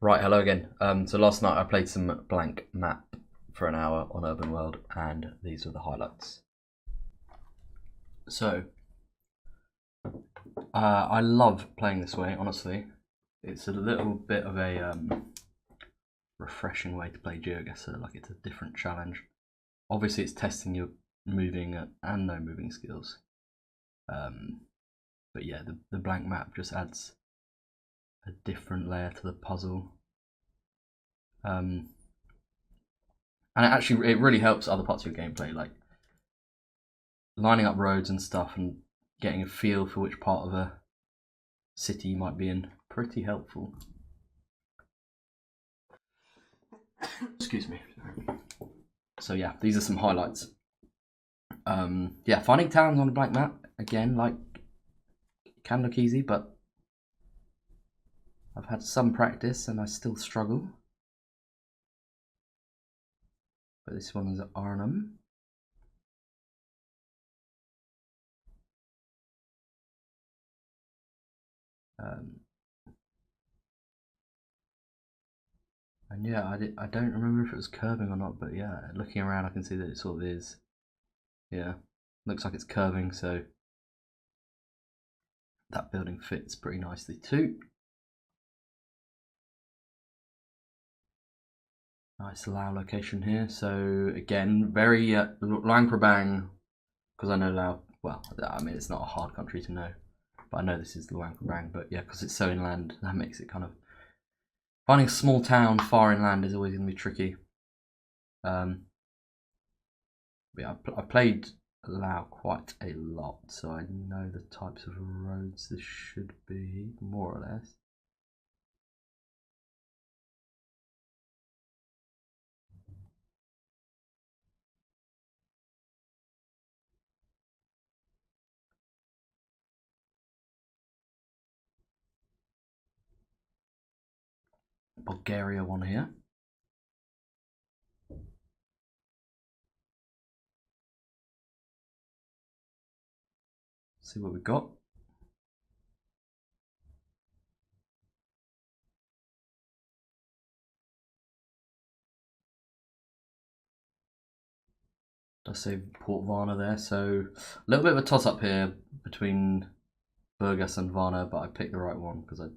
Right, hello again. So last night I played some blank map for an hour on Urban World, and these were the highlights. So, I love playing this way, honestly. It's a little bit of a refreshing way to play Geoguessr, like it's a different challenge. Obviously it's testing your moving and no moving skills. But yeah, the blank map just adds a different layer to the puzzle. And it really helps other parts of your gameplay, like lining up roads and stuff and getting a feel for which part of a city you might be in. Pretty helpful. Excuse me. So yeah, these are some highlights. Yeah, finding towns on a blank map, again, like, can look easy, but I've had some practice and I still struggle. But this one is Arnhem. And yeah, I don't remember if it was curving or not, but yeah, looking around I can see that it sort of is. Yeah, looks like it's curving, so that building fits pretty nicely too. Nice Lao location here. So again, very Luang Prabang, because I know Lao. Well, I mean it's not a hard country to know, but I know this is Luang Prabang. But yeah, because it's so inland, that makes it kind of finding a small town far inland is always going to be tricky. Yeah, I played Lao quite a lot, so I know the types of roads this should be, more or less. Bulgaria one here. See what we've got. Does say Port Varna there, so a little bit of a toss up here between Burgas and Varna, but I picked the right one because I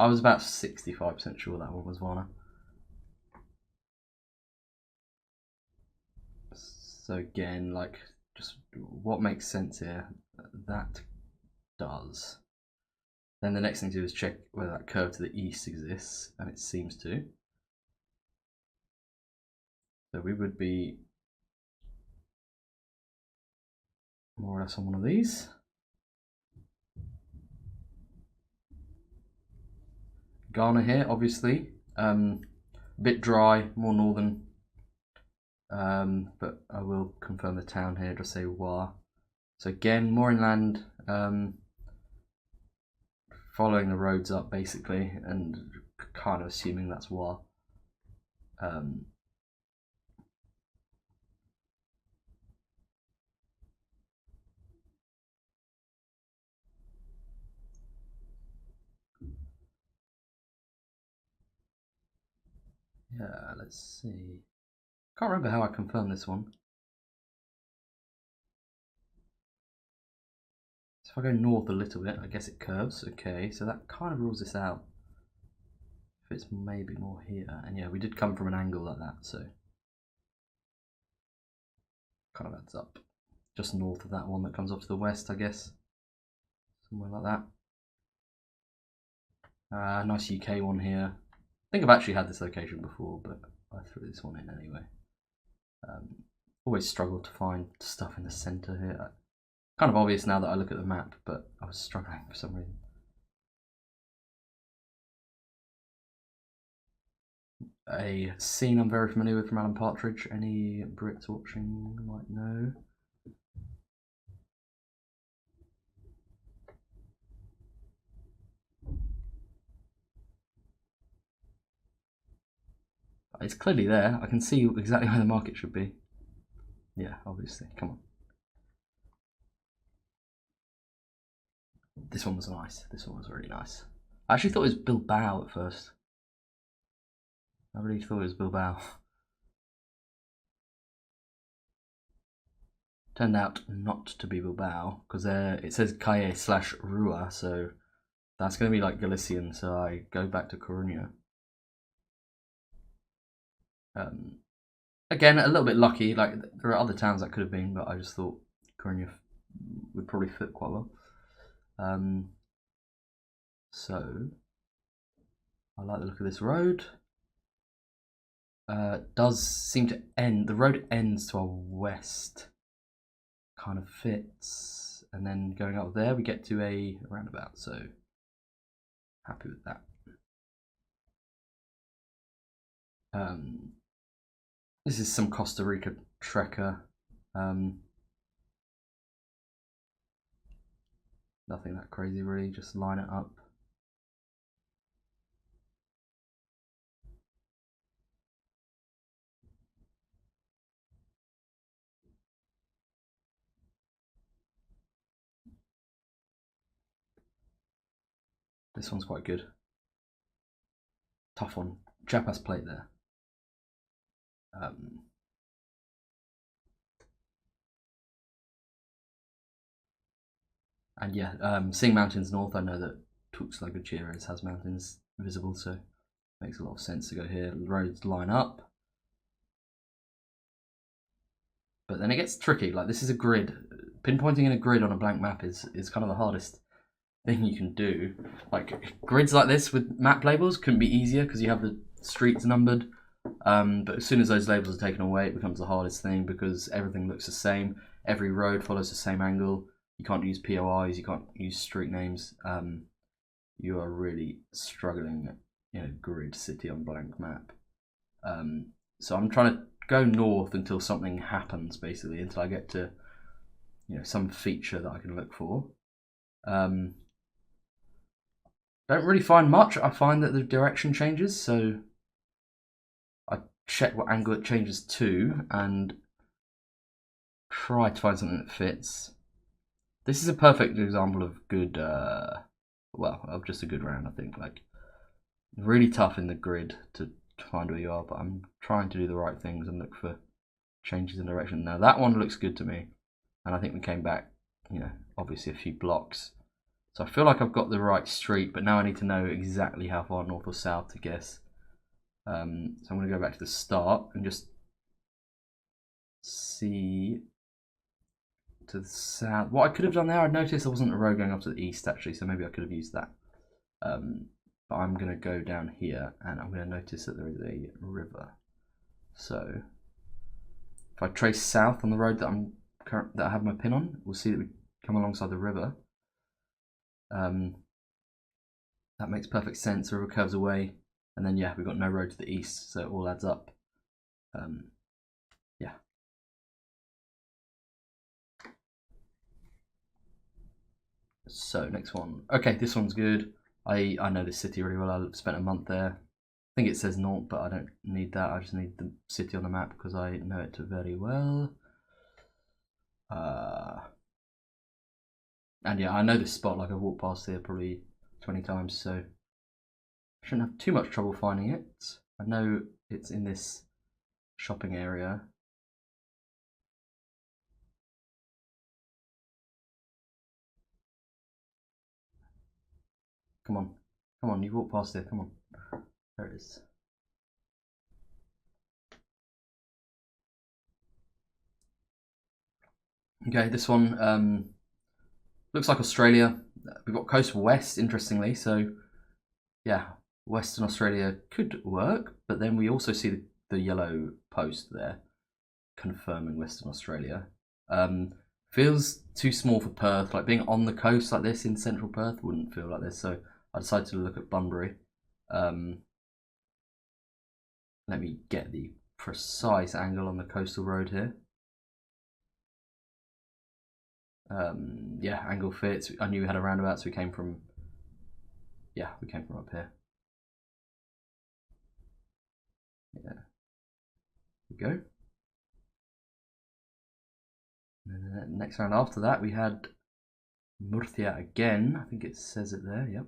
was about 65% sure that one was Varna. So again, like, just what makes sense here? That does. Then the next thing to do is check whether that curve to the east exists, and it seems to. So we would be more or less on one of these. Ghana here, obviously. A bit dry, more northern. But I will confirm the town here, just say Wa. So again, more inland, following the roads up basically, and kind of assuming that's Wa. Yeah, let's see. Can't remember how I confirmed this one. So if I go north a little bit, I guess it curves. Okay, so that kind of rules this out. If it's maybe more here, and yeah, we did come from an angle like that, so kind of adds up. Just north of that one that comes off to the west, I guess. Somewhere like that. Nice UK one here. I think I've actually had this location before, but I threw this one in anyway. Always struggle to find stuff in the centre here. Kind of obvious now that I look at the map, but I was struggling for some reason. A scene I'm very familiar with from Alan Partridge. Any Brits watching might know. It's clearly there. I can see exactly where the market should be. Yeah, obviously. Come on. This one was nice. This one was really nice. I actually thought it was Bilbao at first. I really thought it was Bilbao. Turned out not to be Bilbao because it says Calle/Rua, so that's going to be like Galician. So I go back to Coruña. Again, a little bit lucky. Like there are other towns that could have been, but I just thought Coruña would probably fit quite well. So I like the look of this road. Does seem to end. The road ends to our west. Kind of fits, and then going up there we get to a roundabout. So happy with that. This is some Costa Rica trekker. Nothing that crazy really, just line it up. This one's quite good. Tough one. Chiapas plate there. And yeah, seeing mountains north, I know that Tuxtla Gutierrez has mountains visible, so it makes a lot of sense to go here. The roads line up. But then it gets tricky. Like this is a grid. Pinpointing in a grid on a blank map is kind of the hardest thing you can do. Like grids like this with map labels can be easier because you have the streets numbered. But as soon as those labels are taken away, it becomes the hardest thing because everything looks the same. Every road follows the same angle. You can't use POIs. You can't use street names. You are really struggling in a grid city on blank map. So I'm trying to go north until something happens, basically, until I get to some feature that I can look for. Don't really find much. I find that the direction changes, so I check what angle it changes to and try to find something that fits. This is a perfect example of good, of just a good round, I think. Like, really tough in the grid to find where you are, but I'm trying to do the right things and look for changes in direction. Now that one looks good to me, and I think we came back, obviously a few blocks. So I feel like I've got the right street, but now I need to know exactly how far north or south to guess. So I'm going to go back to the start and just see to the south. What I could have done there, I noticed there wasn't a road going up to the east actually, so maybe I could have used that. But I'm going to go down here and I'm going to notice that there is a river. So if I trace south on the road that I have my pin on, we'll see that we come alongside the river. That makes perfect sense. The river curves away, and then yeah, we've got no road to the east, so it all adds up. Yeah. So next one. Okay, this one's good. I know this city really well. I spent a month there. I think it says Nantes, but I don't need that. I just need the city on the map because I know it very well. And yeah, I know this spot. Like I've walked past here probably 20 times, so I shouldn't have too much trouble finding it. I know it's in this shopping area. Come on, come on, you've walked past here. Come on, there it is. Okay, this one looks like Australia. We've got coast west, interestingly. So yeah, Western Australia could work, but then we also see the yellow post there confirming Western Australia. Feels too small for Perth. Like being on the coast like this in central Perth wouldn't feel like this. So I decided to look at Bunbury. Let me get the precise angle on the coastal road here. Yeah, angle fits. I knew we had a roundabout, so we came from up here. Yeah, there we go. And then the next round after that, we had Murcia again. I think it says it there. Yep.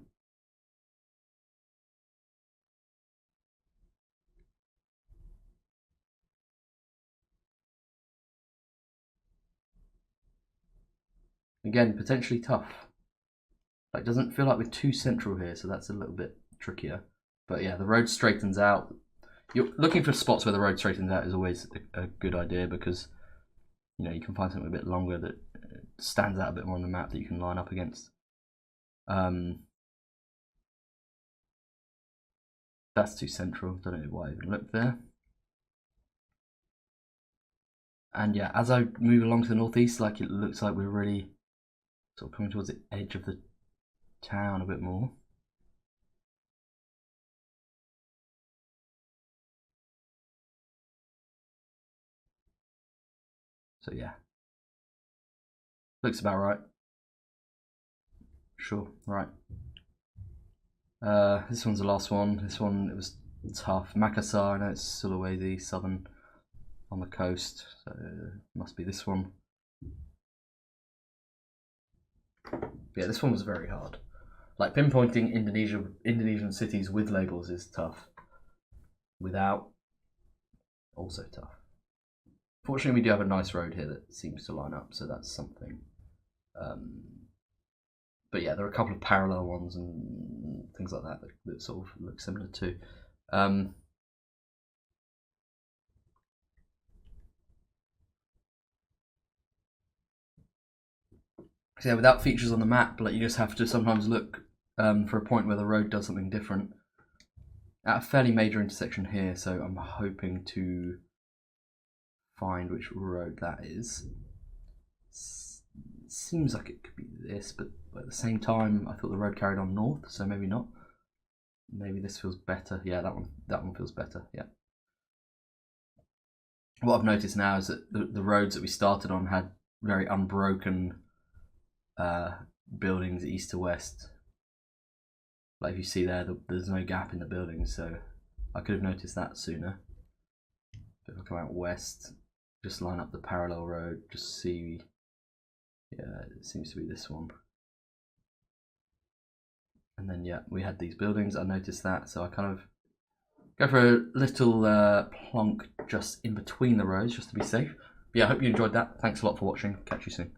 again, potentially tough. Like, doesn't feel like we're too central here, so that's a little bit trickier. But yeah, the road straightens out. You're looking for spots where the road straightens out is always a good idea, because you know you can find something a bit longer that stands out a bit more on the map that you can line up against. That's too central. Don't know why I even looked there. And yeah, as I move along to the northeast, like it looks like we're really sort of coming towards the edge of the town a bit more. So yeah, looks about right. Sure, right. This one's the last one. This one, it was tough. Makassar, I know it's Sulawesi, southern on the coast, so it must be this one. Yeah, this one was very hard. Like, pinpointing Indonesian cities with labels is tough. Without, also tough. Fortunately, we do have a nice road here that seems to line up, so that's something. But yeah, there are a couple of parallel ones and things like that that sort of look similar too. So yeah, without features on the map, like you just have to sometimes look for a point where the road does something different at a fairly major intersection here. So I'm hoping to find which road that is. Seems like it could be this, but at the same time, I thought the road carried on north, so maybe not. Maybe this feels better. Yeah, that one feels better. Yeah. What I've noticed now is that the roads that we started on had very unbroken buildings east to west. Like if you see there, there's no gap in the buildings, so I could have noticed that sooner. But if I come out west, just line up the parallel road, just see. Yeah, it seems to be this one. And then yeah, we had these buildings. I noticed that, so I kind of go for a little plonk just in between the rows, just to be safe. But yeah, I hope you enjoyed that. Thanks a lot for watching. Catch you soon.